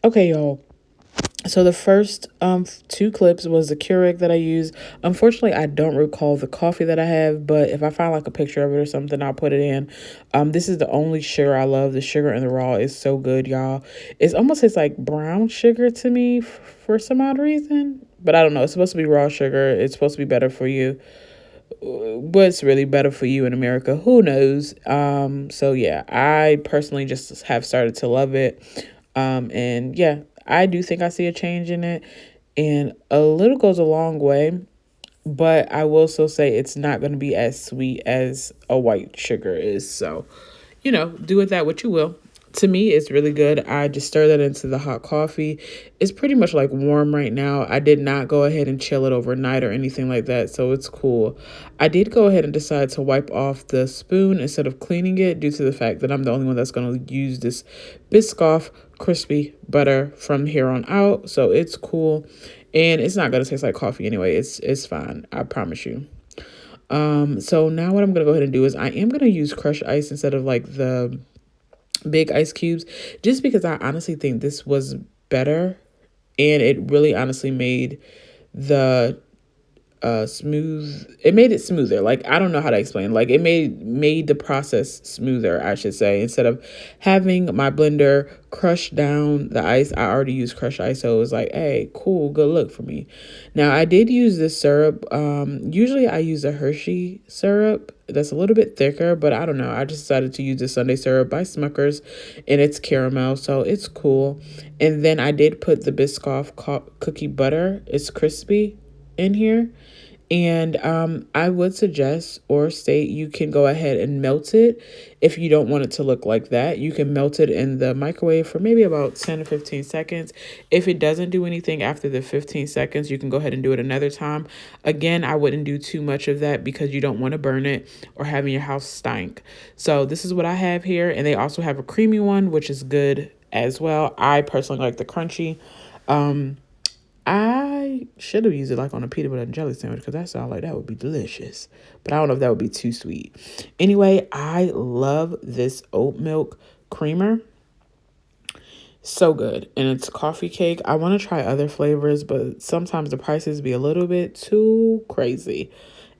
Okay, y'all. So the first two clips was the Keurig that I use. Unfortunately, I don't recall the coffee that I have, but if I find like a picture of it or something, I'll put it in. This is the only sugar I love. The sugar in the raw is so good, y'all. It's almost tastes like brown sugar to me for some odd reason, but I don't know. It's supposed to be raw sugar. It's supposed to be better for you. What's really better for you in America? Who knows? So yeah, I personally just have started to love it. And yeah, I do think I see a change in it, and a little goes a long way. But I will still say it's not going to be as sweet as a white sugar is. So, do with that what you will. To me, it's really good. I just stir that into the hot coffee. It's pretty much like warm right now. I did not go ahead and chill it overnight or anything like that, so it's cool. I did go ahead and decide to wipe off the spoon instead of cleaning it due to the fact that I'm the only one that's going to use this Biscoff crispy butter from here on out, so it's cool. And it's not going to taste like coffee anyway. It's fine. I promise you. So now what I'm going to go ahead and do is I am going to use crushed ice instead of like the big ice cubes, just because I honestly think this was better, and it really honestly made the it made it smoother. Like, I don't know how to explain. Like, it made the process smoother, I should say. Instead of having my blender crush down the ice, I already used crushed ice, so it was like, hey, cool, good look for me. Now, I did use this syrup. Usually I use a Hershey syrup that's a little bit thicker, but I don't know, I just decided to use the Sunday syrup by Smucker's, and it's caramel, so it's cool. And then I did put the Biscoff cookie butter. It's crispy in here. And I would suggest or state you can go ahead and melt it if you don't want it to look like that. You can melt it in the microwave for maybe about 10 to 15 seconds. If it doesn't do anything after the 15 seconds, you can go ahead and do it another time. Again, I wouldn't do too much of that because you don't want to burn it or having your house stink. So this is what I have here. And they also have a creamy one, which is good as well. I personally like the crunchy. I should have used it like on a peanut butter and jelly sandwich because that sounds like that would be delicious. But I don't know if that would be too sweet. Anyway, I love this oat milk creamer. So good. And it's coffee cake. I want to try other flavors, but sometimes the prices be a little bit too crazy.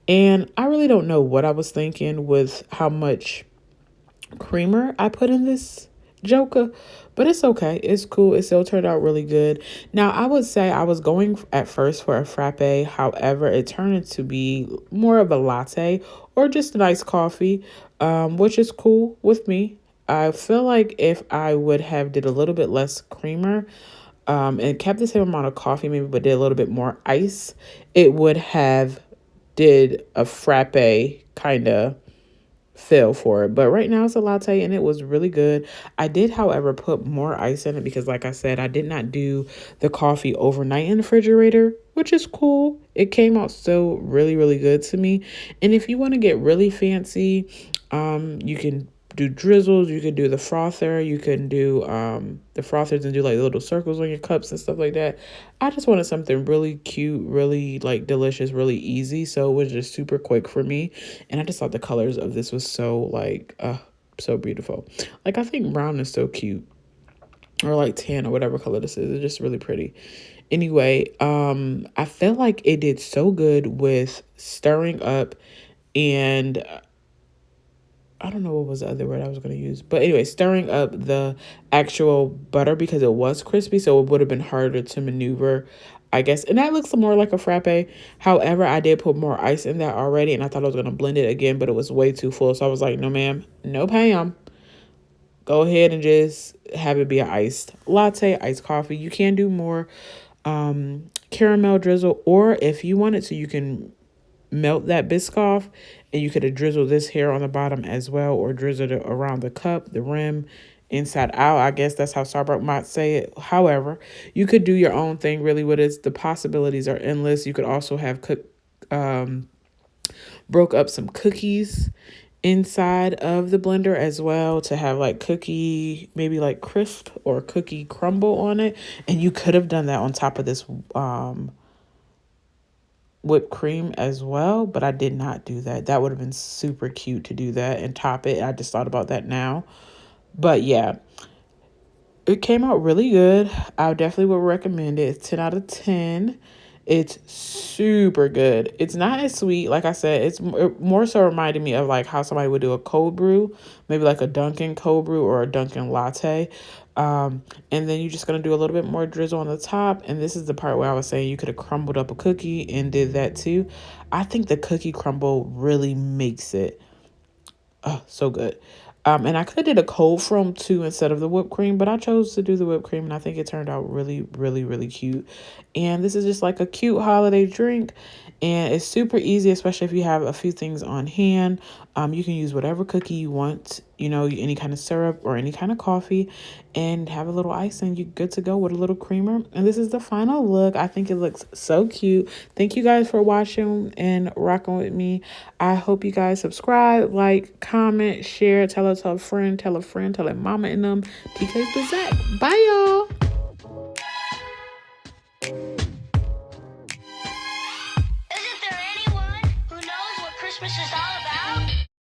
And I really don't know what I was thinking with how much creamer I put in this Joker, but it's okay. It's cool. It still turned out really good. Now, I would say I was going at first for a frappe. However, it turned into to be more of a latte or just a nice coffee, which is cool with me. I feel like if I would have did a little bit less creamer, and kept the same amount of coffee maybe, but did a little bit more ice, it would have did a frappe kind of feel for it. But right now it's a latte and it was really good. I did, however, put more ice in it because, like I said, I did not do the coffee overnight in the refrigerator, which is cool. It came out still really, really good to me. And if you want to get really fancy, you can do drizzles. You can do the frother. You can do the frothers and do like little circles on your cups and stuff like that. I just wanted something really cute, really like delicious, really easy. So it was just super quick for me. And I just thought the colors of this was so like so beautiful. Like, I think brown is so cute, or like tan or whatever color this is. It's just really pretty. Anyway, I felt like it did so good with stirring up and I don't know what was the other word I was going to use. But anyway, stirring up the actual butter because it was crispy. So it would have been harder to maneuver, I guess. And that looks more like a frappe. However, I did put more ice in that already. And I thought I was going to blend it again, but it was way too full. So I was like, no, ma'am. No, Pam. Go ahead and just have it be an iced latte, iced coffee. You can do more caramel drizzle. Or if you wanted to, you can melt that Biscoff and you could have drizzled this here on the bottom as well, or drizzled it around the cup, the rim, inside out. I guess that's how Starbucks might say it. However, you could do your own thing really with it. The possibilities are endless. You could also have broke up some cookies inside of the blender as well to have like cookie, maybe like crisp or cookie crumble on it. And you could have done that on top of this whipped cream as well, but I did not do that. That would have been super cute to do that and top it. I just thought about that now. But yeah, it came out really good. I definitely would recommend it. It's 10 out of 10. It's super good. It's not as sweet. Like I said, it's more so reminding me of like how somebody would do a cold brew, maybe like a Dunkin' cold brew or a Dunkin' latte. And then you're just going to do a little bit more drizzle on the top. And this is the part where I was saying you could have crumbled up a cookie and did that too. I think the cookie crumble really makes it so good. And I could have did a cold foam too instead of the whipped cream, but I chose to do the whipped cream and I think it turned out really, really, really cute. And this is just like a cute holiday drink and it's super easy, especially if you have a few things on hand. You can use whatever cookie you want, you know, any kind of syrup or any kind of coffee and have a little ice and you're good to go with a little creamer. And this is the final look. I think it looks so cute. Thank you guys for watching and rocking with me. I hope you guys subscribe, like, comment, share, tell a friend, tell a mama and them. TK's Bizzzzzzzack. Bye, y'all. Isn't there anyone who knows what Christmas is all about?